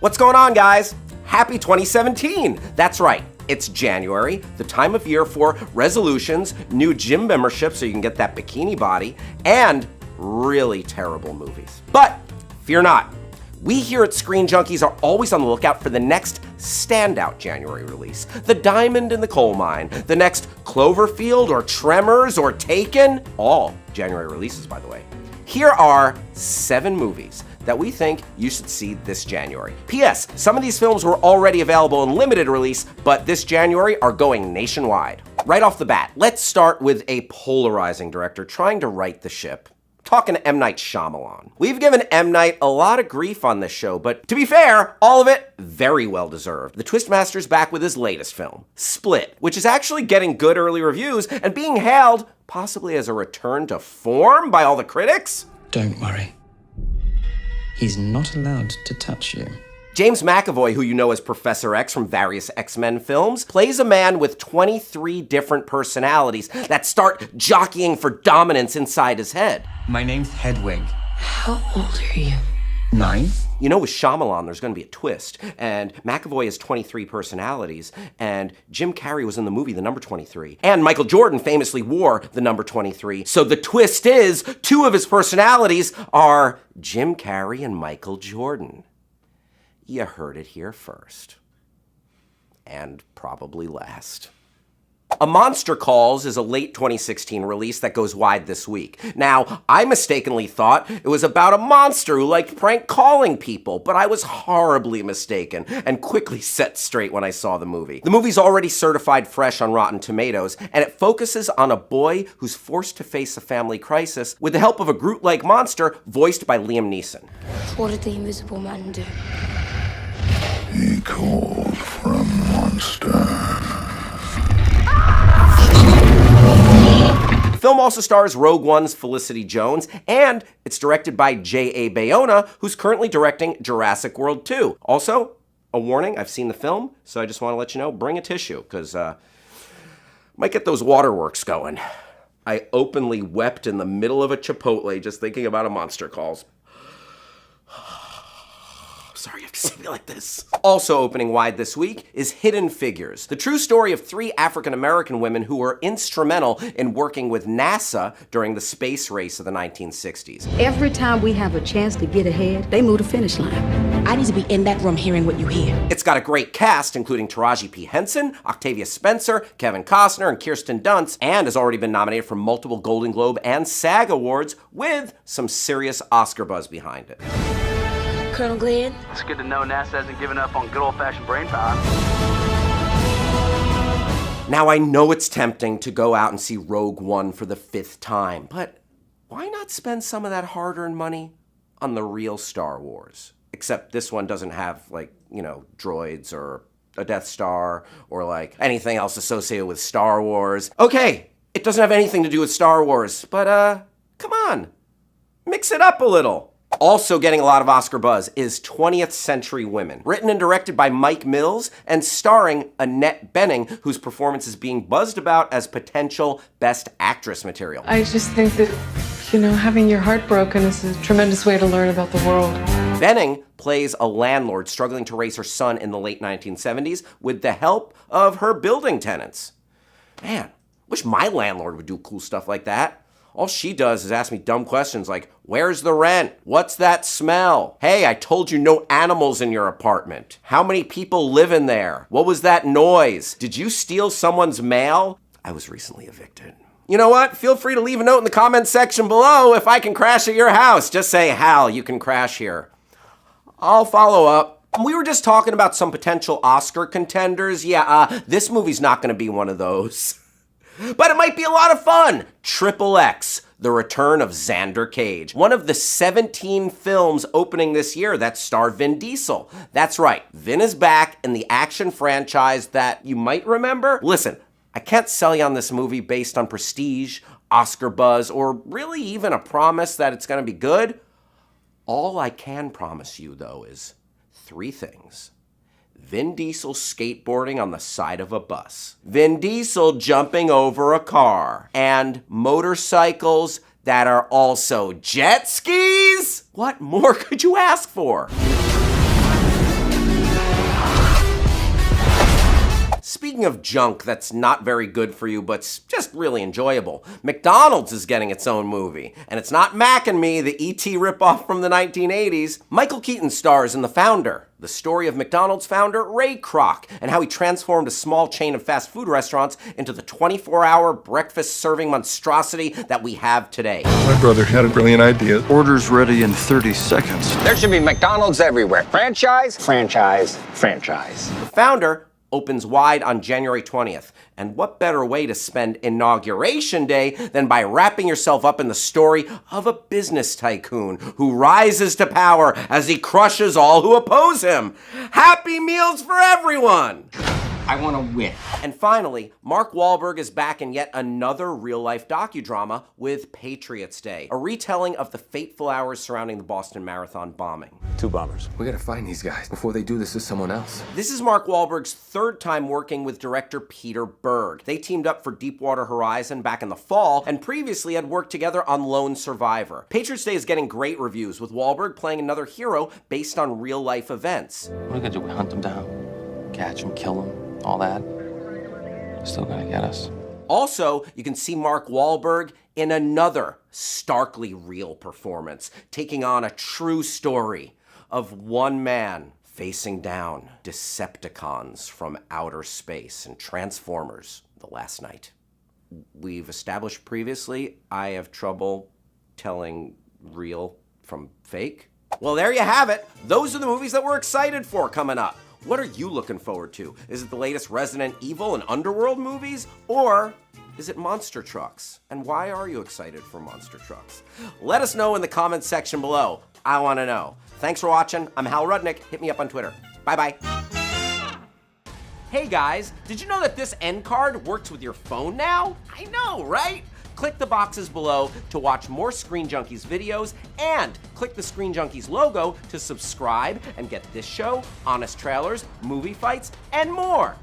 What's going on, guys? Happy 2017! That's right, it's January, the time of year for resolutions, new gym memberships so you can get that bikini body, and really terrible movies. But fear not. We here at Screen Junkies are always on the lookout for the next standout January release. The diamond in the coal mine, the next Cloverfield or Tremors or Taken. All January releases, by the way. Here are 7 movies that we think you should see this January. P.S. Some of these films were already available in limited release, but this January are going nationwide. Right off the bat, let's start with a polarizing director trying to right the ship. Talking to M. Night Shyamalan. We've given M. Night a lot of grief on this show, but to be fair, all of it very well deserved. The Twistmaster's back with his latest film, Split, which is actually getting good early reviews and being hailed possibly as a return to form by all the critics. Don't worry. He's not allowed to touch you. James McAvoy, who you know as Professor X from various X-Men films, plays a man with 23 different personalities that start jockeying for dominance inside his head. My name's Hedwig. How old are you? 9? You know, with Shyamalan, there's gonna be a twist, and McAvoy has 23 personalities, and Jim Carrey was in the movie The Number 23, and Michael Jordan famously wore the number 23. So the twist is, 2 of his personalities are Jim Carrey and Michael Jordan. You heard it here first. And probably last. A Monster Calls is a late 2016 release that goes wide this week. Now, I mistakenly thought it was about a monster who liked prank calling people, but I was horribly mistaken and quickly set straight when I saw the movie. The movie's already certified fresh on Rotten Tomatoes, and it focuses on a boy who's forced to face a family crisis with the help of a Groot-like monster voiced by Liam Neeson. What did the Invisible Man do? He called for a monster. The film also stars Rogue One's Felicity Jones, and it's directed by J.A. Bayona, who's currently directing Jurassic World 2. Also, a warning, I've seen the film, so I just want to let you know, bring a tissue, because might get those waterworks going. I openly wept in the middle of a Chipotle just thinking about a Monster Calls. Sorry, you have to say me like this. Also opening wide this week is Hidden Figures, the true story of 3 African-American women who were instrumental in working with NASA during the space race of the 1960s. Every time we have a chance to get ahead, they move the finish line. I need to be in that room hearing what you hear. It's got a great cast, including Taraji P. Henson, Octavia Spencer, Kevin Costner, and Kirsten Dunst, and has already been nominated for multiple Golden Globe and SAG Awards with some serious Oscar buzz behind it. Colonel Glenn? It's good to know NASA hasn't given up on good old-fashioned brain power. Now, I know it's tempting to go out and see Rogue One for the 5th time, but why not spend some of that hard-earned money on the real Star Wars? Except this one doesn't have, like, you know, droids or a Death Star or, like, anything else associated with Star Wars. Okay, it doesn't have anything to do with Star Wars, but, come on, mix it up a little. Also getting a lot of Oscar buzz is 20th Century Women, written and directed by Mike Mills and starring Annette Bening, whose performance is being buzzed about as potential Best Actress material. I just think that, having your heart broken is a tremendous way to learn about the world. Bening plays a landlord struggling to raise her son in the late 1970s with the help of her building tenants. Man, wish my landlord would do cool stuff like that. All she does is ask me dumb questions like, where's the rent? What's that smell? Hey, I told you no animals in your apartment. How many people live in there? What was that noise? Did you steal someone's mail? I was recently evicted. You know what? Feel free to leave a note in the comments section below if I can crash at your house. Just say, Hal, you can crash here. I'll follow up. We were just talking about some potential Oscar contenders. Yeah, this movie's not gonna be one of those. But it might be a lot of fun. Triple X, The Return of Xander Cage. One of the 17 films opening this year that star Vin Diesel. That's right, Vin is back in the action franchise that you might remember. Listen, I can't sell you on this movie based on prestige, Oscar buzz, or really even a promise that it's gonna be good. All I can promise you, though, is 3 things. Vin Diesel skateboarding on the side of a bus. Vin Diesel jumping over a car. And motorcycles that are also jet skis? What more could you ask for? Speaking of junk that's not very good for you, but's just really enjoyable, McDonald's is getting its own movie. And it's not Mac and Me, the E.T. ripoff from the 1980s. Michael Keaton stars in The Founder, the story of McDonald's founder Ray Kroc and how he transformed a small chain of fast food restaurants into the 24-hour breakfast-serving monstrosity that we have today. My brother had a brilliant idea. Orders ready in 30 seconds. There should be McDonald's everywhere. Franchise, franchise, franchise. The Founder opens wide on January 20th. And what better way to spend Inauguration Day than by wrapping yourself up in the story of a business tycoon who rises to power as he crushes all who oppose him. Happy Meals for everyone! I want to win. And finally, Mark Wahlberg is back in yet another real-life docudrama with Patriots Day, a retelling of the fateful hours surrounding the Boston Marathon bombing. 2 bombers. We gotta find these guys before they do this to someone else. This is Mark Wahlberg's third time working with director Peter Berg. They teamed up for Deepwater Horizon back in the fall, and previously had worked together on Lone Survivor. Patriots Day is getting great reviews, with Wahlberg playing another hero based on real-life events. What are we gonna do? We hunt them down, catch them, kill them, all that? They're still gonna get us. Also, you can see Mark Wahlberg in another starkly real performance, taking on a true story of one man facing down Decepticons from outer space and Transformers the last night. We've established previously I have trouble telling real from fake. Well, there you have it. Those are the movies that we're excited for coming up. What are you looking forward to? Is it the latest Resident Evil and Underworld movies? Or is it monster trucks? And why are you excited for monster trucks? Let us know in the comments section below. I want to know. Thanks for watching. I'm Hal Rudnick. Hit me up on Twitter. Bye-bye. Hey guys, did you know that this end card works with your phone now? I know, right? Click the boxes below to watch more Screen Junkies videos, and click the Screen Junkies logo to subscribe and get this show, honest trailers, movie fights, and more.